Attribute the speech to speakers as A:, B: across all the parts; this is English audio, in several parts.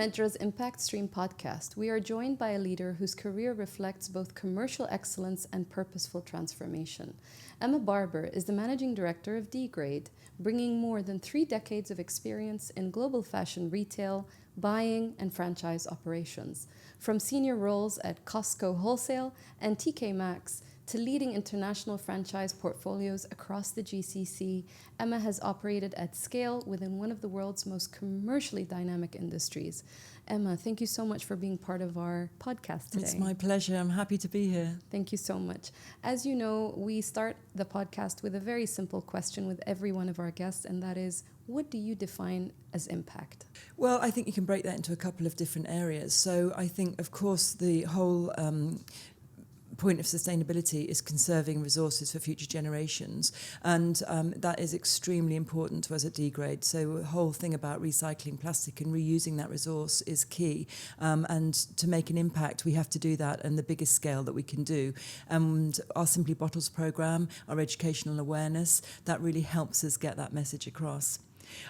A: Medra's Impact Stream podcast, we are joined by a leader whose career reflects both commercial excellence and purposeful transformation. Emma Barber is the managing director of Dgrade, bringing more than 3 decades of experience in global fashion retail, buying, and franchise operations. From senior roles at Costco Wholesale and TK Maxx to leading international franchise portfolios across the GCC, Emma has operated at scale within one of the world's most commercially dynamic industries. Emma, thank you so much for being part of our podcast today.
B: It's my pleasure. I'm happy to be here.
A: Thank you so much. As you know, we start the podcast with a very simple question with every one of our guests, and that is, what do you define as impact?
B: Well, I think you can break that into a couple of different areas. So I think, of course, the whole point of sustainability is conserving resources for future generations, and that is extremely important to us at Dgrade. So the whole thing about recycling plastic and reusing that resource is key, and to make an impact we have to do that in the biggest scale that we can do. And our Simply Bottles programme, our educational awareness, that really helps us get that message across.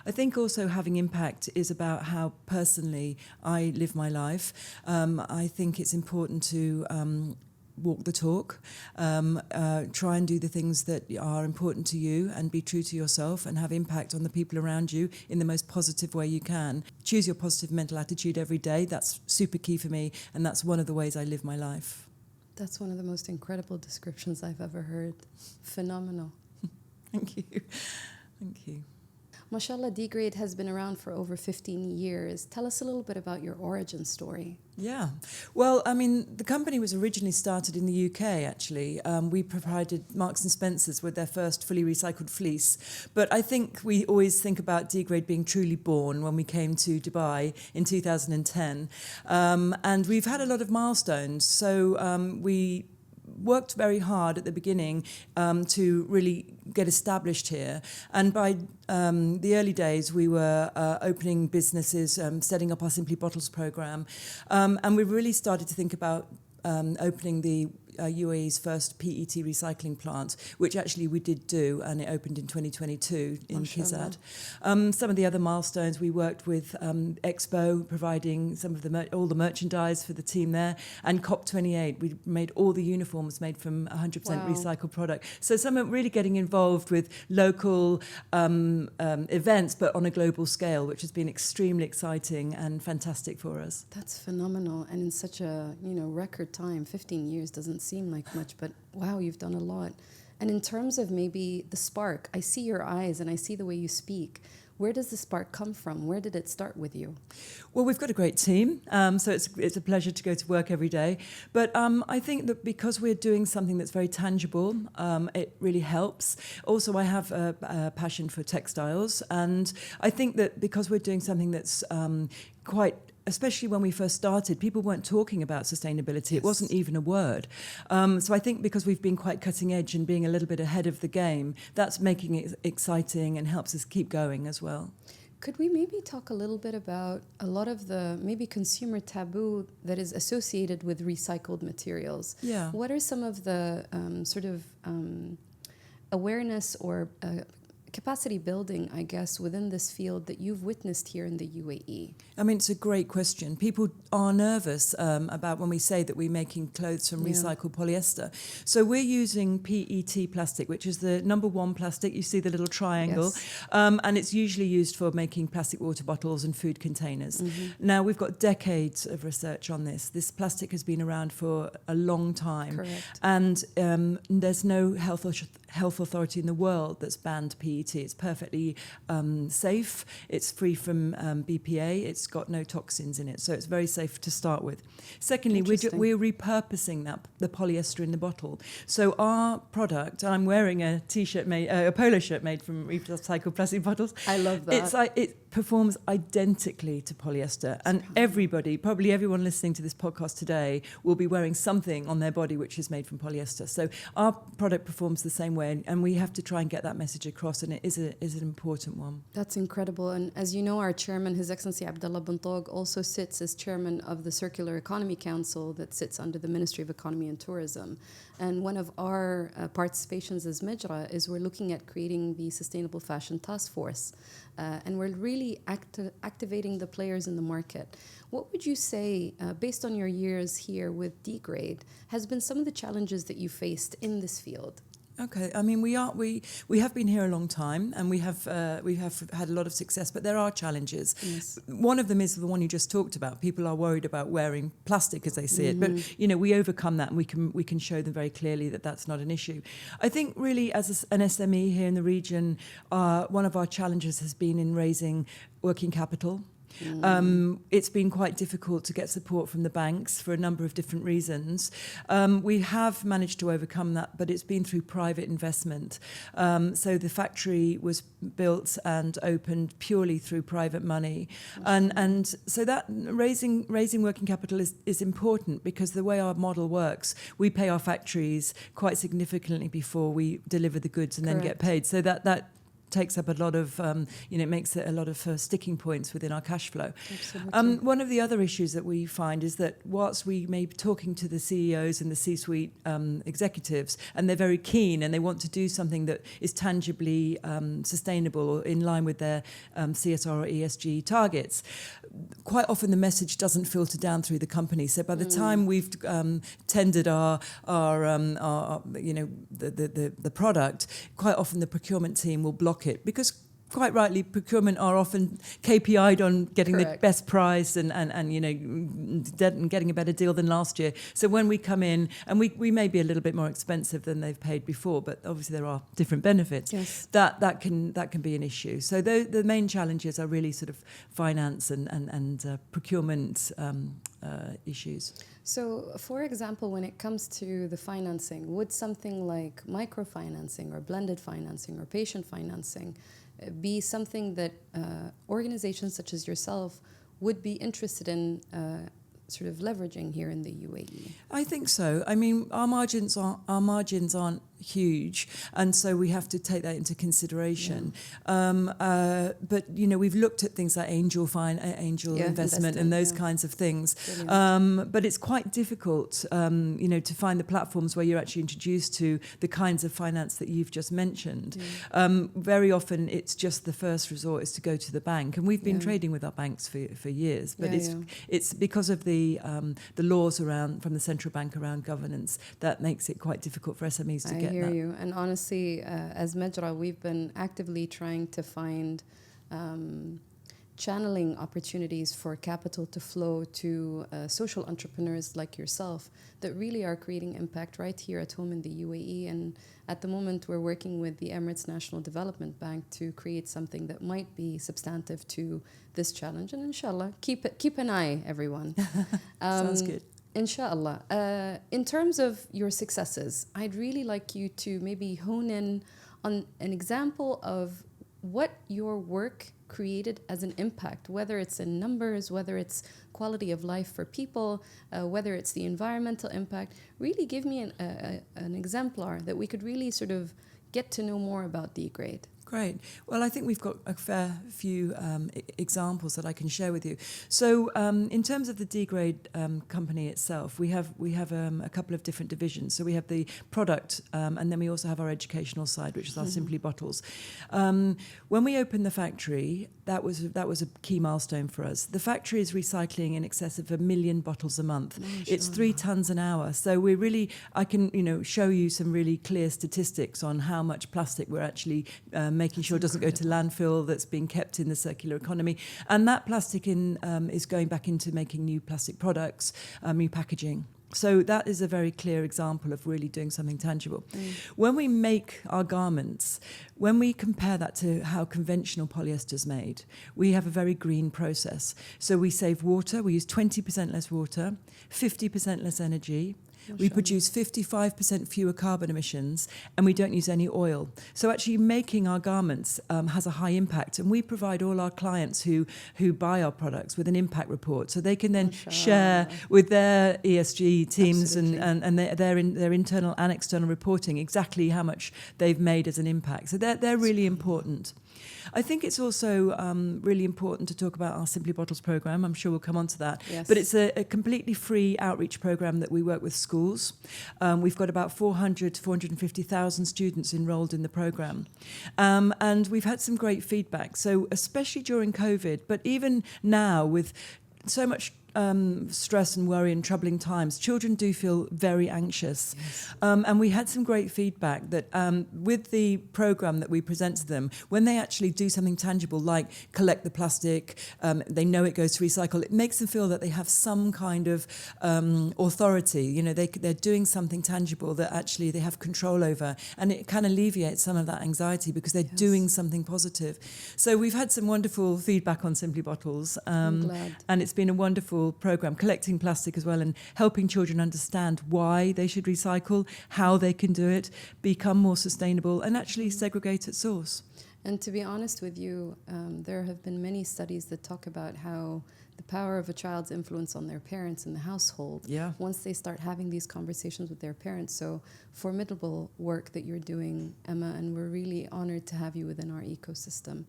B: I think also having impact is about how personally I live my life. I think it's important to walk the talk, try and do the things that are important to you and be true to yourself and have impact on the people around you in the most positive way you can. Choose your positive mental attitude every day. That's super key for me, and that's one of the ways I live my life.
A: That's one of the most incredible descriptions I've ever heard. Phenomenal.
B: Thank you. Thank you.
A: Mashallah, Dgrade has been around for over 15 years. Tell us a little bit about your origin story.
B: Yeah. Well, I mean, the company was originally started in the UK, actually. We provided Marks and Spencer's with their first fully recycled fleece. But I think we always think about Dgrade being truly born when we came to Dubai in 2010. And we've had a lot of milestones. So we worked very hard at the beginning to really get established here. And by the early days, we were opening businesses, setting up our Simply Bottles programme. And we really started to think about opening the UAE's first PET recycling plant, which actually we did do, and it opened in 2022 in Kizad. Some of the other milestones, we worked with Expo, providing some of all the merchandise for the team there, and COP28, we made all the uniforms made from 100% recycled product. So some are really getting involved with local events, but on a global scale, which has been extremely exciting and fantastic for us.
A: That's phenomenal, and in such a record time. 15 years doesn't seem like much, but wow, you've done a lot. And in terms of maybe the spark, I see your eyes and I see the way you speak. Where does the spark come from? Where did it start with you?
B: Well, we've got a great team, so it's a pleasure to go to work every day. But I think that because we're doing something that's very tangible, it really helps. Also, I have a passion for textiles, and I think that because we're doing something that's especially when we first started, people weren't talking about sustainability. Yes. It wasn't even a word. So I think because we've been quite cutting edge and being a little bit ahead of the game, that's making it exciting and helps us keep going as well.
A: Could we maybe talk a little bit about a lot of the maybe consumer taboo that is associated with recycled materials?
B: Yeah.
A: What are some of the awareness or capacity building, I guess, within this field that you've witnessed here in the UAE?
B: I mean, it's a great question. People are nervous about when we say that we're making clothes from recycled polyester. So we're using PET plastic, which is the number 1 plastic. You see the little triangle. Yes. And it's usually used for making plastic water bottles and food containers. Mm-hmm. Now, we've got decades of research on this. This plastic has been around for a long time.
A: Correct.
B: And there's no health authority in the world that's banned PET. It's perfectly safe. It's free from BPA. It's got no toxins in it, so it's very safe to start with. Secondly, we're repurposing the polyester in the bottle. So our product, and I'm wearing a polo shirt made from recycled plastic bottles.
A: I love that.
B: It performs identically to polyester, and probably everyone listening to this podcast today will be wearing something on their body which is made from polyester. So our product performs the same way, and we have to try and get that message across, and is an important one.
A: That's incredible. And as you know, our chairman, His Excellency Abdullah bin Tog, also sits as chairman of the Circular Economy Council that sits under the Ministry of Economy and Tourism. And one of our participations as Medra is we're looking at creating the Sustainable Fashion Task Force. And we're really activating the players in the market. What would you say, based on your years here with Dgrade, has been some of the challenges that you faced in this field?
B: Okay, I mean we have been here a long time, and we have had a lot of success, but there are challenges.
A: Yes.
B: One of them is the one you just talked about. People are worried about wearing plastic as they see it, but we overcome that, and we can show them very clearly that that's not an issue. I think really as an SME here in the region, one of our challenges has been in raising working capital. It's been quite difficult to get support from the banks for a number of different reasons. We have managed to overcome that, but it's been through private investment. So the factory was built and opened purely through private money. And so that raising working capital is important, because the way our model works, we pay our factories quite significantly before we deliver the goods and then get paid. So that takes up a lot of, it makes it a lot of sticking points within our cash flow.
A: Absolutely.
B: One of the other issues that we find is that whilst we may be talking to the CEOs and the C-suite executives, and they're very keen and they want to do something that is tangibly sustainable or in line with their CSR or ESG targets, quite often the message doesn't filter down through the company. So by the time we've tendered our the product, quite often the procurement team will block it, because quite rightly procurement are often KPI'd on getting the best price and getting a better deal than last year. So when we come in, and we may be a little bit more expensive than they've paid before, but obviously there are different benefits.
A: Yes.
B: That can be an issue. So the main challenges are really sort of finance and procurement issues.
A: So, for example, when it comes to the financing, would something like microfinancing or blended financing or patient financing be something that organizations such as yourself would be interested in sort of leveraging here in the UAE?
B: I think so. I mean, our margins aren't huge, and so we have to take that into consideration. But we've looked at things like angel investment and those kinds of things. But it's quite difficult, to find the platforms where you're actually introduced to the kinds of finance that you've just mentioned. Very often, it's just the first resort is to go to the bank, and we've been trading with our banks for years. But it's because of the laws from the central bank around governance that makes it quite difficult for SMEs to get.
A: I hear you. And honestly, as Medra, we've been actively trying to find channeling opportunities for capital to flow to social entrepreneurs like yourself that really are creating impact right here at home in the UAE. And at the moment, we're working with the Emirates National Development Bank to create something that might be substantive to this challenge. And inshallah, keep an eye, everyone.
B: Sounds good.
A: Inshallah. In terms of your successes, I'd really like you to maybe hone in on an example of what your work created as an impact, whether it's in numbers, whether it's quality of life for people, whether it's the environmental impact. Really give me an exemplar that we could really sort of get to know more about Dgrade.
B: Great. Well, I think we've got a fair few examples that I can share with you. So in terms of the Dgrade company itself, we have a couple of different divisions. So we have the product, and then we also have our educational side, which is our Simply Bottles. When we opened the factory, that was a key milestone for us. The factory is recycling in excess of 1 million bottles a month. It's 3 tons an hour. So I can show you some really clear statistics on how much plastic we're actually making sure it doesn't go to landfill, that's being kept in the circular economy. And that plastic is going back into making new plastic products, new packaging. So that is a very clear example of really doing something tangible. When we make our garments, when we compare that to how conventional polyester is made, we have a very green process. So we save water, we use 20% less water, 50% less energy, We produce 55% fewer carbon emissions, and we don't use any oil. So actually making our garments has a high impact, and we provide all our clients who buy our products with an impact report, so they can then share with their ESG teams and their internal and external reporting exactly how much they've made as an impact. So they're really important. I think it's also really important to talk about our Simply Bottles program. I'm sure we'll come on to that.
A: Yes.
B: But it's a completely free outreach program that we work with schools. We've got about 400 to 450,000 students enrolled in the program. And we've had some great feedback. So especially during COVID, but even now with so much stress and worry and troubling times, children do feel very anxious.
A: Yes.
B: And we had some great feedback that with the program that we present to them, when they actually do something tangible like collect the plastic, they know it goes to recycle, it makes them feel that they have some kind of authority. You know, they're doing something tangible that actually they have control over, and it can alleviate some of that anxiety because they're doing something positive. So we've had some wonderful feedback on Simply Bottles,
A: I'm glad.
B: and it's been a wonderful program, collecting plastic as well and helping children understand why they should recycle, how they can do it, become more sustainable, and actually segregate at source.
A: And to be honest with you, there have been many studies that talk about how the power of a child's influence on their parents in the household, once they start having these conversations with their parents. So formidable work that you're doing, Emma, and we're really honored to have you within our ecosystem.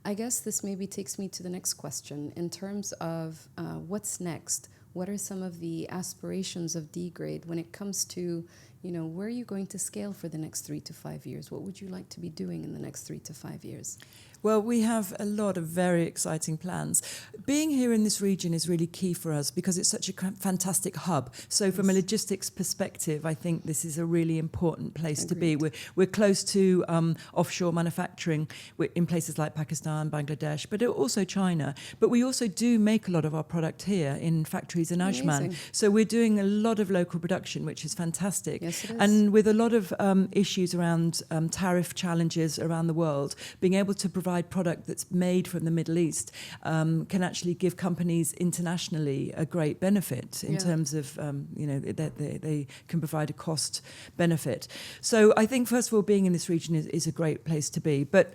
A: I guess this maybe takes me to the next question. In terms of what's next, what are some of the aspirations of Dgrade when it comes to, you know, where are you going to scale for the next 3 to 5 years? What would you like to be doing in the next 3 to 5 years?
B: Well, we have a lot of very exciting plans. Being here in this region is really key for us because it's such a fantastic hub. So from a logistics perspective, I think this is a really important place to be. We're close to offshore manufacturing in places like Pakistan, Bangladesh, but also China. But we also do make a lot of our product here in factories in Ajman. So we're doing a lot of local production, which is fantastic.
A: Yes, it is.
B: And with a lot of issues around tariff challenges around the world, being able to provide product that's made from the Middle East can actually give companies internationally a great benefit in terms of, you know, that they can provide a cost benefit. So I think, first of all, being in this region is a great place to be. But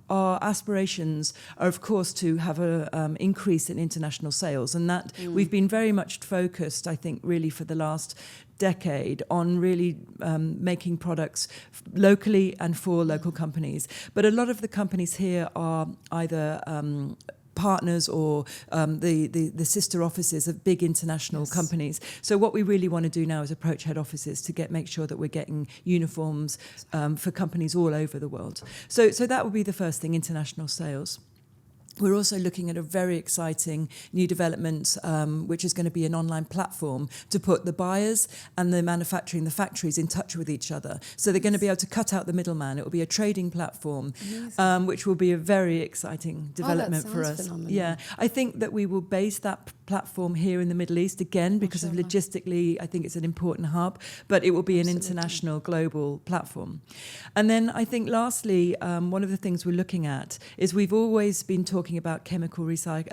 B: our aspirations are, of course, to have an increase in international sales. And that we've been very much focused, I think, really for the last decade on really making products locally and for local companies. But a lot of the companies here are either partners or the sister offices of big international companies. So what we really want to do now is approach head offices to make sure that we're getting uniforms for companies all over the world. So that would be the first thing, international sales. We're also looking at a very exciting new development, which is going to be an online platform to put the buyers and the manufacturing, the factories in touch with each other. So they're going to be able to cut out the middleman. It will be a trading platform, which will be a very exciting development for us.
A: Phenomenal.
B: Yeah, I think that we will base that platform here in the Middle East again because of logistically, I think it's an important hub, but it will be an international global platform. And then I think lastly, one of the things we're looking at is we've always been talking about mechanical recycling,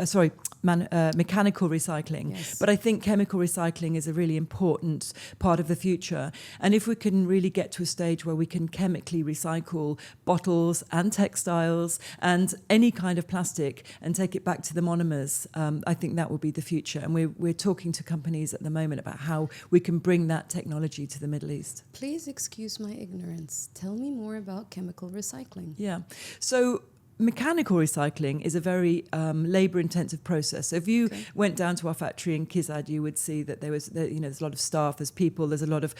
B: but I think chemical recycling is a really important part of the future. And if we can really get to a stage where we can chemically recycle bottles and textiles and any kind of plastic and take it back to the monomers, I think that will be the future. And we're talking to companies at the moment about how we can bring that technology to the Middle East.
A: Please excuse my ignorance. Tell me more about chemical recycling.
B: Yeah. So mechanical recycling is a very labour-intensive process. So if you went down to our factory in Kizad, you would see that there's a lot of staff, there's people, there's a lot of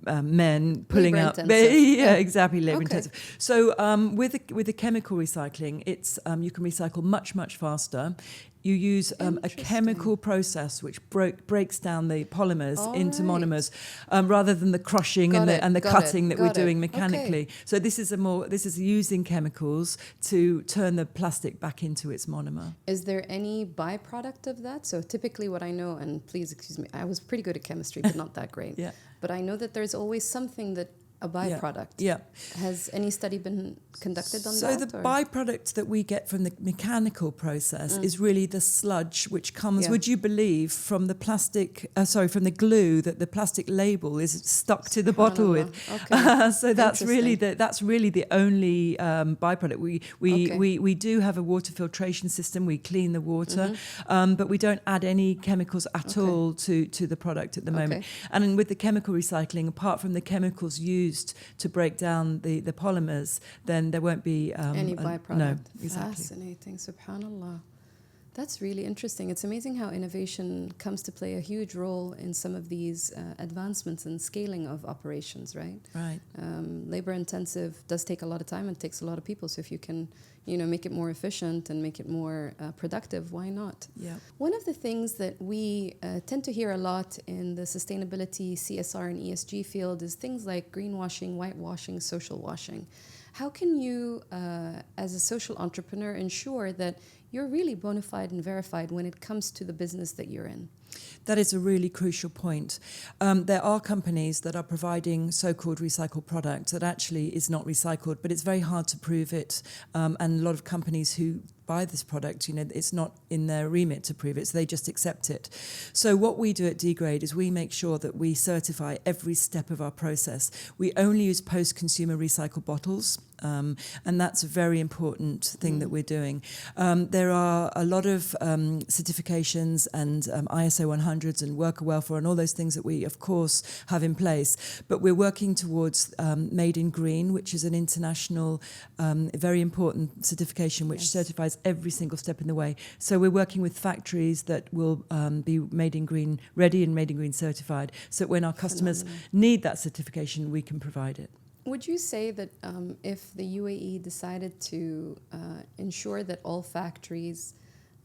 B: men pulling out. Exactly, labour-intensive. So with the chemical recycling, it's you can recycle much faster. You use a chemical process which breaks down the polymers into monomers, rather than the crushing and the cutting that we're doing mechanically. Okay. So this is using chemicals to turn the plastic back into its monomer.
A: Is there any byproduct of that? So typically what I know, and please excuse me, I was pretty good at chemistry, but not that great. But I know that there's always something that a byproduct.
B: Yeah.
A: Has any study been conducted on that?
B: So the byproduct that we get from the mechanical process is really the sludge which comes, would you believe, from the from the glue that the plastic label is stuck to the bottle with.
A: Okay.
B: So that's really the only byproduct. We do have a water filtration system. We clean the water, but we don't add any chemicals at all to the product at the moment. And with the chemical recycling, apart from the chemicals used to break down the polymers, then there won't be
A: any byproduct.
B: No, exactly.
A: Fascinating. Subhanallah. That's really interesting. It's amazing how innovation comes to play a huge role in some of these advancements and scaling of operations, right?
B: Right.
A: Labor intensive does take a lot of time and takes a lot of people. So if you can, make it more efficient and make it more productive, why not?
B: Yeah.
A: One of the things that we tend to hear a lot in the sustainability, CSR and ESG field is things like greenwashing, whitewashing, social washing. How can you, as a social entrepreneur, ensure that you're really bona fide and verified when it comes to the business that you're in?
B: That is a really crucial point. There are companies that are providing so-called recycled products that actually is not recycled, but it's very hard to prove it. And a lot of companies who buy this product, it's not in their remit to prove it, so they just accept it. So what we do at Dgrade is we make sure that we certify every step of our process. We only use post-consumer recycled bottles, and that's a very important thing that we're doing. There are a lot of certifications and ISO 100s and worker welfare and all those things that we, of course, have in place. But we're working towards Made in Green, which is an international, very important certification which certifies every single step in the way. So we're working with factories that will be Made in Green ready and Made in Green certified, so that when our customers need that certification, we can provide it.
A: Would you say that if the UAE decided to ensure that all factories,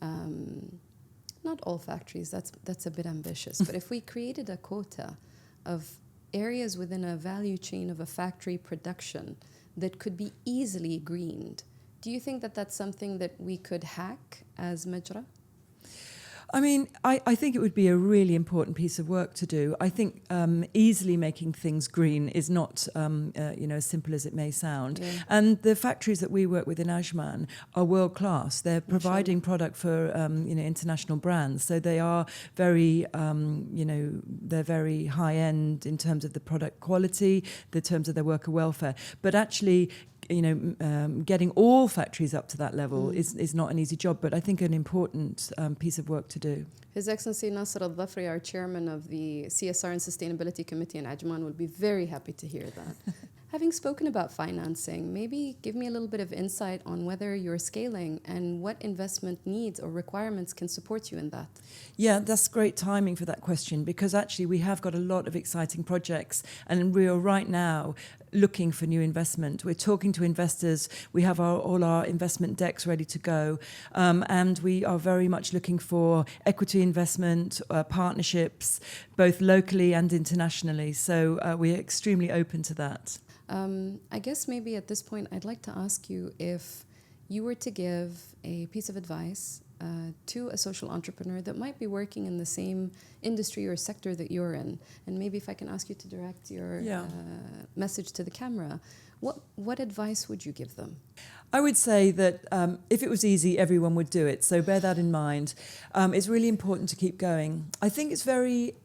A: not all factories, that's a bit ambitious, but if we created a quota of areas within a value chain of a factory production that could be easily greened, do you think that that's something that we could hack as Majra?
B: I mean, I think it would be a really important piece of work to do. I think easily making things green is not, as simple as it may sound. Yeah. And the factories that we work with in Ajman are world class. They're providing product for, international brands. So they are very, they're very high end in terms of the product quality, in terms of their worker welfare. But actually, getting all factories up to that level is not an easy job, but I think an important piece of work to do.
A: His Excellency Nasser Al-Dhafri, our chairman of the CSR and Sustainability Committee in Ajman, will be very happy to hear that. Having spoken about financing, maybe give me a little bit of insight on whether you're scaling and what investment needs or requirements can support you in that.
B: Yeah, that's great timing for that question, because actually we have got a lot of exciting projects and we are right now looking for new investment. We're talking to investors. We have all our investment decks ready to go. And we are very much looking for equity investment, partnerships, both locally and internationally. So we're extremely open to that.
A: I guess maybe at this point, I'd like to ask you if you were to give a piece of advice to a social entrepreneur that might be working in the same industry or sector that you're in, and maybe if I can ask you to direct your message to the camera, what advice would you give them?
B: I would say that if it was easy, everyone would do it. So bear that in mind. It's really important to keep going. I think it's very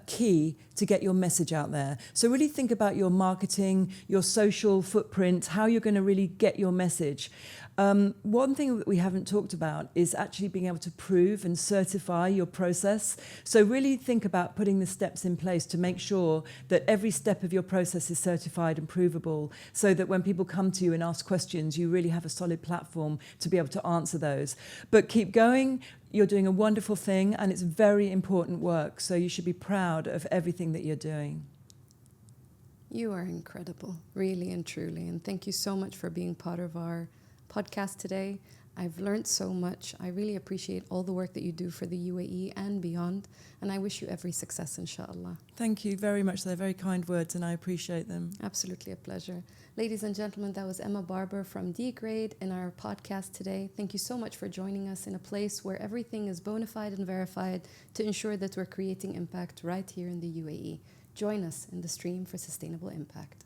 B: key to get your message out there. So really think about your marketing, your social footprint, how you're going to really get your message. One thing that we haven't talked about is actually being able to prove and certify your process. So really think about putting the steps in place to make sure that every step of your process is certified and provable, so that when people come to you and ask questions, you really have a solid platform to be able to answer those. But keep going. You're doing a wonderful thing, and it's very important work. So you should be proud of everything that you're doing.
A: You are incredible, really and truly. And thank you so much for being part of our podcast today. I've learned so much. I really appreciate all the work that you do for the UAE and beyond. And I wish you every success, inshallah.
B: Thank you very much. They're very kind words, and I appreciate them.
A: Absolutely a pleasure. Ladies and gentlemen, that was Emma Barber from Dgrade in our podcast today. Thank you so much for joining us in a place where everything is bona fide and verified to ensure that we're creating impact right here in the UAE. Join us in the stream for sustainable impact.